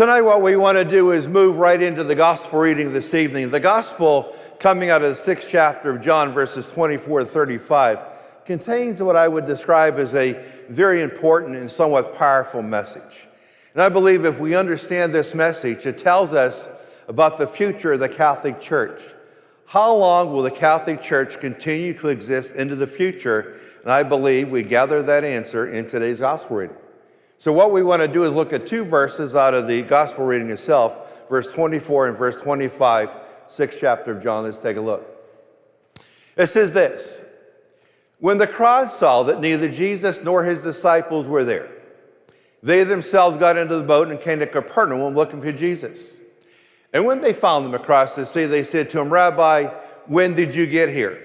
Tonight what we want to do is move right into the gospel reading this evening. The gospel coming out of the 6th chapter of John, verses 24 to 35, contains what I would describe as a very important and somewhat powerful message. And I believe if we understand this message, it tells us about the future of the Catholic Church. How long will the Catholic Church continue to exist into the future? And I believe we gather that answer in today's gospel reading. So what we want to do is look at two verses out of the gospel reading itself, verse 24 and verse 25, 6th chapter of John. Let's take a look. It says this: when the crowd saw that neither Jesus nor his disciples were there, they themselves got into the boat and came to Capernaum looking for Jesus. And when they found him across the sea, they said to him, "Rabbi, when did you get here?"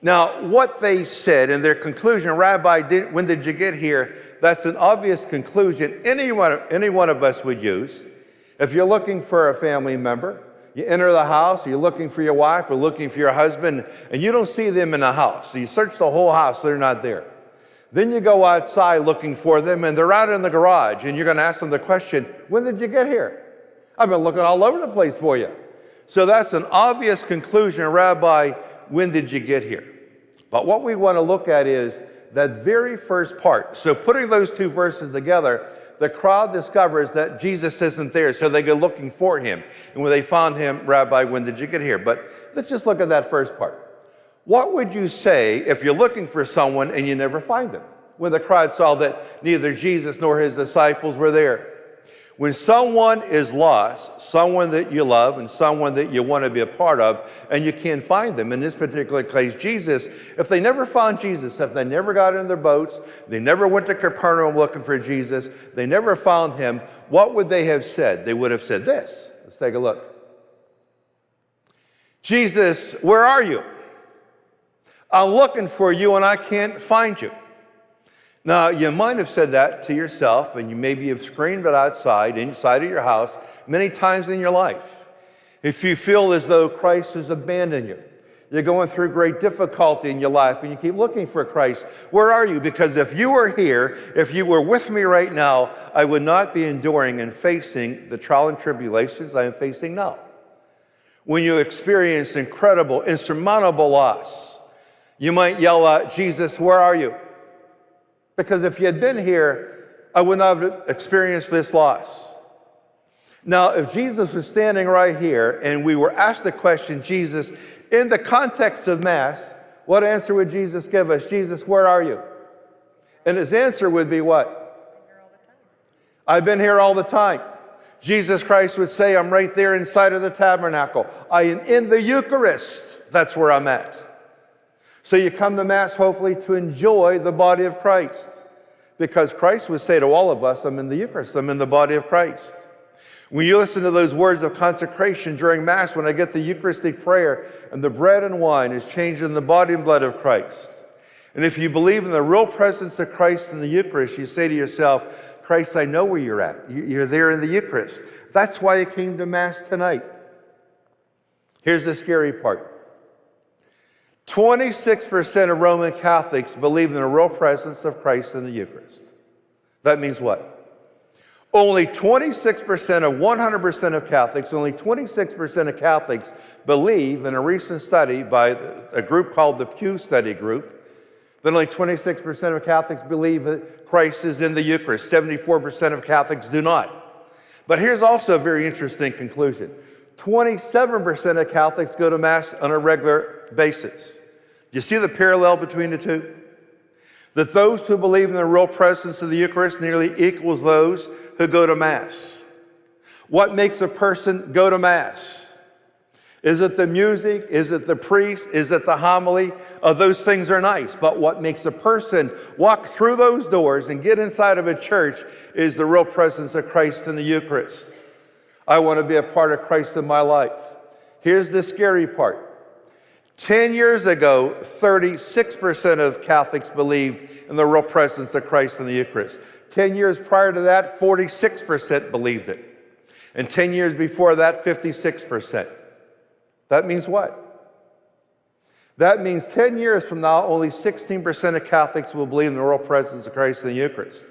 Now, what they said in their conclusion, "Rabbi, when did you get here?" that's an obvious conclusion any one of us would use. If you're looking for a family member, you enter the house, you're looking for your wife or looking for your husband, and you don't see them in the house. So you search the whole house, they're not there. Then you go outside looking for them, and they're out in the garage, and you're going to ask them the question, "When did you get here?" "I've been looking all over the place for you." So that's an obvious conclusion, "Rabbi, when did you get here?" But what we want to look at is that very first part. So putting those two verses together, the crowd discovers that Jesus isn't there, so they go looking for him. And when they found him, "Rabbi, when did you get here?" But let's just look at that first part. What would you say if you're looking for someone and you never find them? When the crowd saw that neither Jesus nor his disciples were there. When someone is lost, someone that you love and someone that you want to be a part of, and you can't find them, in this particular case, Jesus, if they never found Jesus, if they never got in their boats, they never went to Capernaum looking for Jesus, they never found him, what would they have said? They would have said this. Let's take a look. "Jesus, where are you? I'm looking for you and I can't find you." Now, you might have said that to yourself, and you maybe have screamed it outside, inside of your house, many times in your life. If you feel as though Christ has abandoned you, you're going through great difficulty in your life, and you keep looking for Christ, where are you? Because if you were here, if you were with me right now, I would not be enduring and facing the trial and tribulations I am facing now. When you experience incredible, insurmountable loss, you might yell out, "Jesus, where are you?" Because if you had been here, I would not have experienced this loss. Now, if Jesus was standing right here and we were asked the question, "Jesus, in the context of Mass, what answer would Jesus give us? Jesus, where are you?" And his answer would be what? "I've been here all the time." Jesus Christ would say, "I'm right there inside of the tabernacle. I am in the Eucharist. That's where I'm at." So you come to Mass hopefully to enjoy the body of Christ. Because Christ would say to all of us, "I'm in the Eucharist, I'm in the body of Christ." When you listen to those words of consecration during Mass, when I get the Eucharistic prayer and the bread and wine is changed in the body and blood of Christ. And if you believe in the real presence of Christ in the Eucharist, you say to yourself, "Christ, I know where you're at. You're there in the Eucharist. That's why you came to Mass tonight." Here's the scary part. 26% of Roman Catholics believe in the real presence of Christ in the Eucharist. That means what? Only 26% of 100% of Catholics, only 26% of Catholics believe, in a recent study by a group called the Pew Study Group, that only 26% of Catholics believe that Christ is in the Eucharist. 74% of Catholics do not. But here's also a very interesting conclusion. 27% of Catholics go to Mass on a regular basis. You see the parallel between the two? That those who believe in the real presence of the Eucharist nearly equals those who go to Mass. What makes a person go to Mass? Is it the music? Is it the priest? Is it the homily? Those things are nice, but what makes a person walk through those doors and get inside of a church is the real presence of Christ in the Eucharist. I want to be a part of Christ in my life. Here's the scary part. 10 years ago, 36% of Catholics believed in the real presence of Christ in the Eucharist. 10 years prior to that, 46% believed it. And 10 years before that, 56%. That means what? That means 10 years from now, only 16% of Catholics will believe in the real presence of Christ in the Eucharist.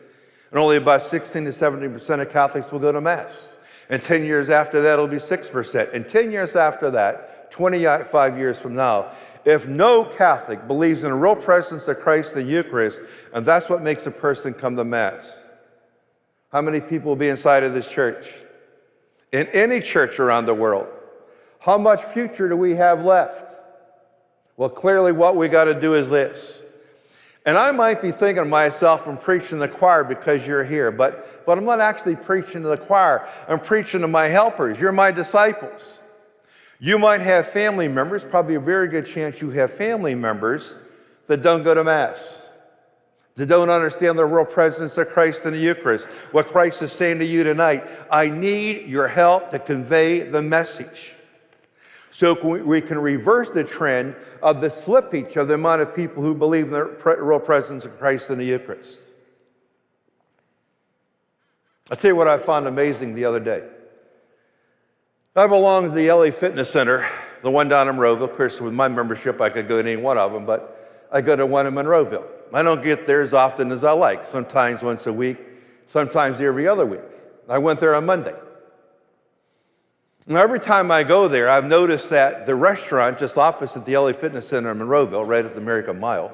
And only about 16 to 17% of Catholics will go to Mass. And 10 years after that, it'll be 6%. And 10 years after that, 25 years from now, if no Catholic believes in the real presence of Christ in the Eucharist, and that's what makes a person come to Mass, how many people will be inside of this church? In any church around the world. How much future do we have left? Well, clearly what we got to do is this. And I might be thinking to myself, I'm preaching to the choir because you're here, but I'm not actually preaching to the choir. I'm preaching to my helpers. You're my disciples. You might have family members, probably a very good chance you have family members that don't go to Mass, that don't understand the real presence of Christ in the Eucharist. What Christ is saying to you tonight, I need your help to convey the message. So we can reverse the trend of the slippage of the amount of people who believe in the real presence of Christ in the Eucharist. I'll tell you what I found amazing the other day. I belong to the LA Fitness Center, the one down in Monroeville. Of course, with my membership, I could go to any one of them, but I go to one in Monroeville. I don't get there as often as I like, sometimes once a week, sometimes every other week. I went there on Monday. Now, every time I go there, I've noticed that the restaurant just opposite the LA Fitness Center in Monroeville, right at the American Mile,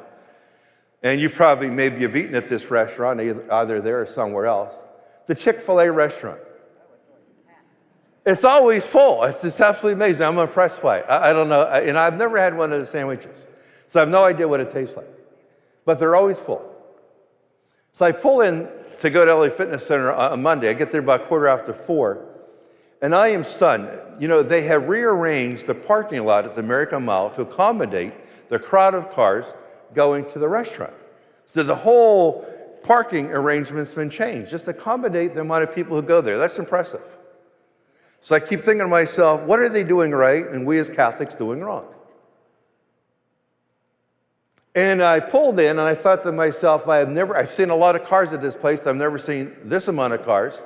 and you probably maybe have eaten at this restaurant, either there or somewhere else, the Chick-fil-A restaurant. It's always full. It's just absolutely amazing. I'm impressed by it. I don't know, and I've never had one of the sandwiches, so I have no idea what it tastes like. But they're always full. So I pull in to go to LA Fitness Center on Monday. I get there about 4:15. And I am stunned. You know, they have rearranged the parking lot at the American Mile to accommodate the crowd of cars going to the restaurant. So the whole parking arrangement's been changed, just to accommodate the amount of people who go there. That's impressive. So I keep thinking to myself, what are they doing right and we as Catholics doing wrong? And I pulled in and I thought to myself, I've seen a lot of cars at this place. I've never seen this amount of cars.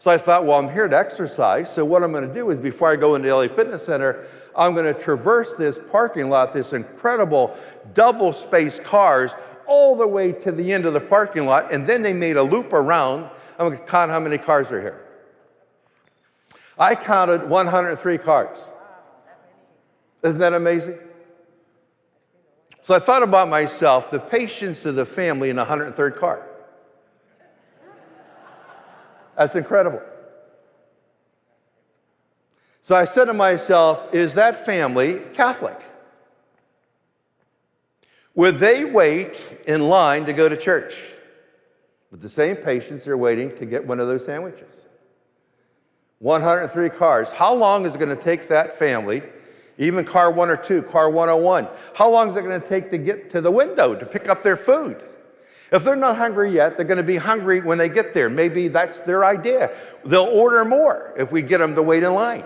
So I thought, well, I'm here to exercise, so what I'm going to do is before I go into LA Fitness Center, I'm going to traverse this parking lot, this incredible double-spaced cars, all the way to the end of the parking lot, and then they made a loop around. I'm going to count how many cars are here. I counted 103 cars. Isn't that amazing? So I thought about myself, the patience of the family in the 103rd car. That's incredible. So I said to myself, is that family Catholic? Would they wait in line to go to church with the same patience they're waiting to get one of those sandwiches? 103 cars. How long is it going to take that family, even car 1 or 2, car 101, how long is it going to take to get to the window to pick up their food? If they're not hungry yet, they're going to be hungry when they get there. Maybe that's their idea. They'll order more if we get them to wait in line.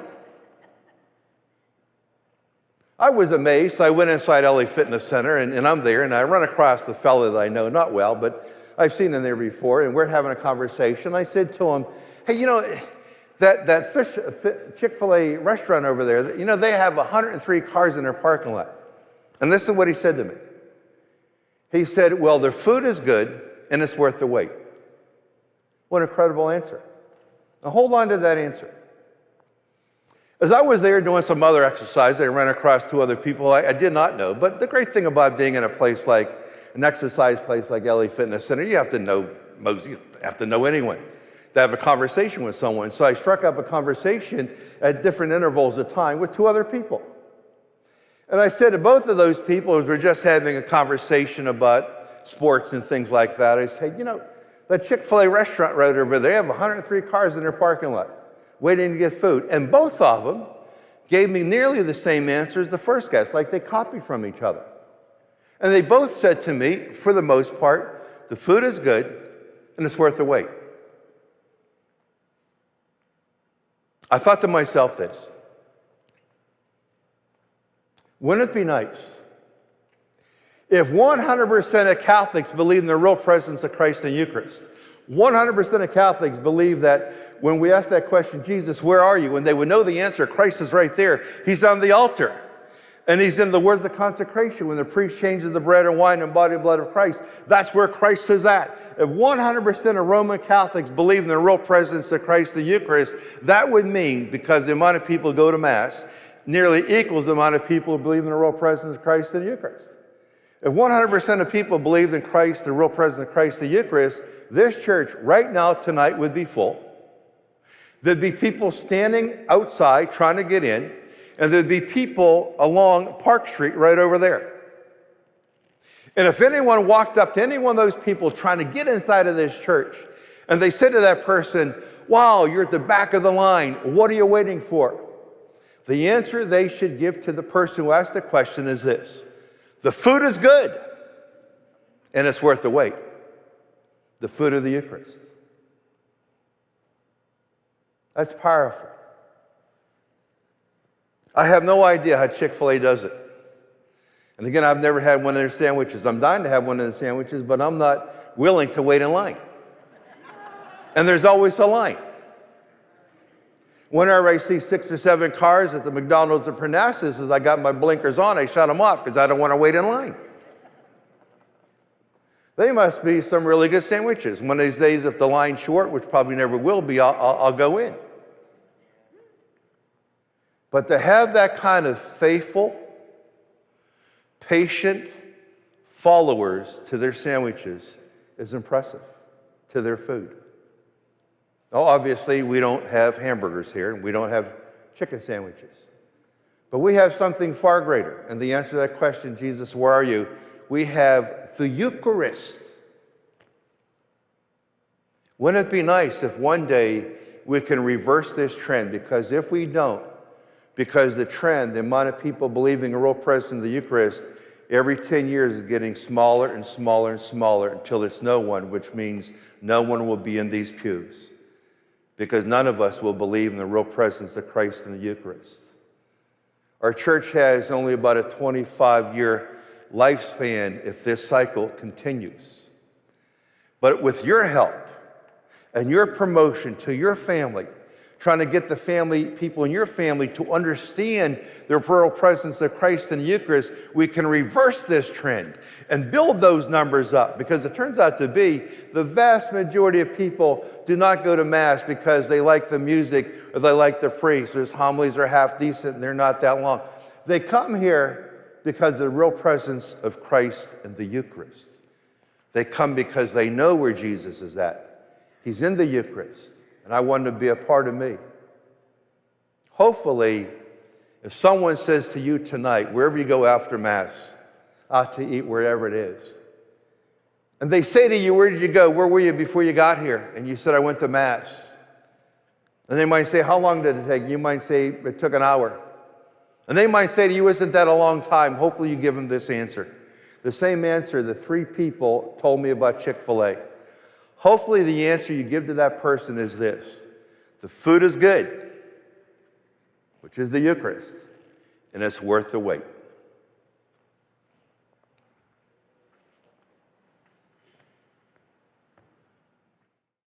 I was amazed. So I went inside LA Fitness Center, and I'm there, and I run across the fellow that I know, not well, but I've seen him there before, and we're having a conversation. I said to him, hey, you know, that Chick-fil-A restaurant over there, you know, they have 103 cars in their parking lot. And this is what he said to me. He said, well, their food is good, and it's worth the wait. What an incredible answer. Now, hold on to that answer. As I was there doing some other exercise, I ran across 2 other people I did not know. But the great thing about being in a place like an exercise place like LA Fitness Center, you have to know anyone to have a conversation with someone. So I struck up a conversation at different intervals of time with 2 other people. And I said to both of those people, as we're just having a conversation about sports and things like that, I said, you know, that Chick-fil-A restaurant right over there, they have 103 cars in their parking lot waiting to get food. And both of them gave me nearly the same answer as the first guy. It's like they copied from each other. And they both said to me, for the most part, the food is good and it's worth the wait. I thought to myself this. Wouldn't it be nice if 100% of Catholics believe in the real presence of Christ in the Eucharist? 100% of Catholics believe that when we ask that question, Jesus, where are you? And they would know the answer, Christ is right there. He's on the altar. And he's in the words of consecration when the priest changes the bread and wine and body and blood of Christ. That's where Christ is at. If 100% of Roman Catholics believe in the real presence of Christ in the Eucharist, that would mean, because the amount of people go to Mass nearly equals the amount of people who believe in the real presence of Christ in the Eucharist. If 100% of people believed in Christ, the real presence of Christ in the Eucharist, this church right now tonight would be full. There'd be people standing outside trying to get in, and there'd be people along Park Street right over there. And if anyone walked up to any one of those people trying to get inside of this church, and they said to that person, "Wow, you're at the back of the line. What are you waiting for?" The answer they should give to the person who asked the question is this: the food is good, and it's worth the wait. The food of the Eucharist. That's powerful. I have no idea how Chick-fil-A does it. And again, I've never had one of their sandwiches. I'm dying to have one of their sandwiches, but I'm not willing to wait in line. And there's always a line. Whenever I see 6 or 7 cars at the McDonald's in Parnassus, as I got my blinkers on, I shut them off because I don't want to wait in line. They must be some really good sandwiches. One of these days, if the line's short, which probably never will be, I'll go in. But to have that kind of faithful, patient followers to their sandwiches is impressive, to their food. Oh, obviously, we don't have hamburgers here, and we don't have chicken sandwiches. But we have something far greater. And the answer to that question, Jesus, where are you? We have the Eucharist. Wouldn't it be nice if one day we can reverse this trend? Because if we don't, because the trend, the amount of people believing a real presence in the Eucharist, every 10 years is getting smaller and smaller and smaller until it's no one, which means no one will be in these pews. Because none of us will believe in the real presence of Christ in the Eucharist. Our church has only about a 25-year lifespan if this cycle continues. But with your help and your promotion to your family, trying to get the people in your family to understand the real presence of Christ in the Eucharist, we can reverse this trend and build those numbers up. Because it turns out to be the vast majority of people do not go to Mass because they like the music or they like the priest. Their homilies are half decent and they're not that long. They come here because of the real presence of Christ in the Eucharist. They come because they know where Jesus is at. He's in the Eucharist. And I want him to be a part of me. Hopefully, if someone says to you tonight, wherever you go after Mass, out to eat, wherever it is, and they say to you, where did you go? Where were you before you got here? And you said, I went to Mass. And they might say, how long did it take? You might say, it took an hour. And they might say to you, isn't that a long time? Hopefully you give them this answer. The same answer the 3 people told me about Chick-fil-A. Hopefully the answer you give to that person is this: the food is good, which is the Eucharist, and it's worth the wait.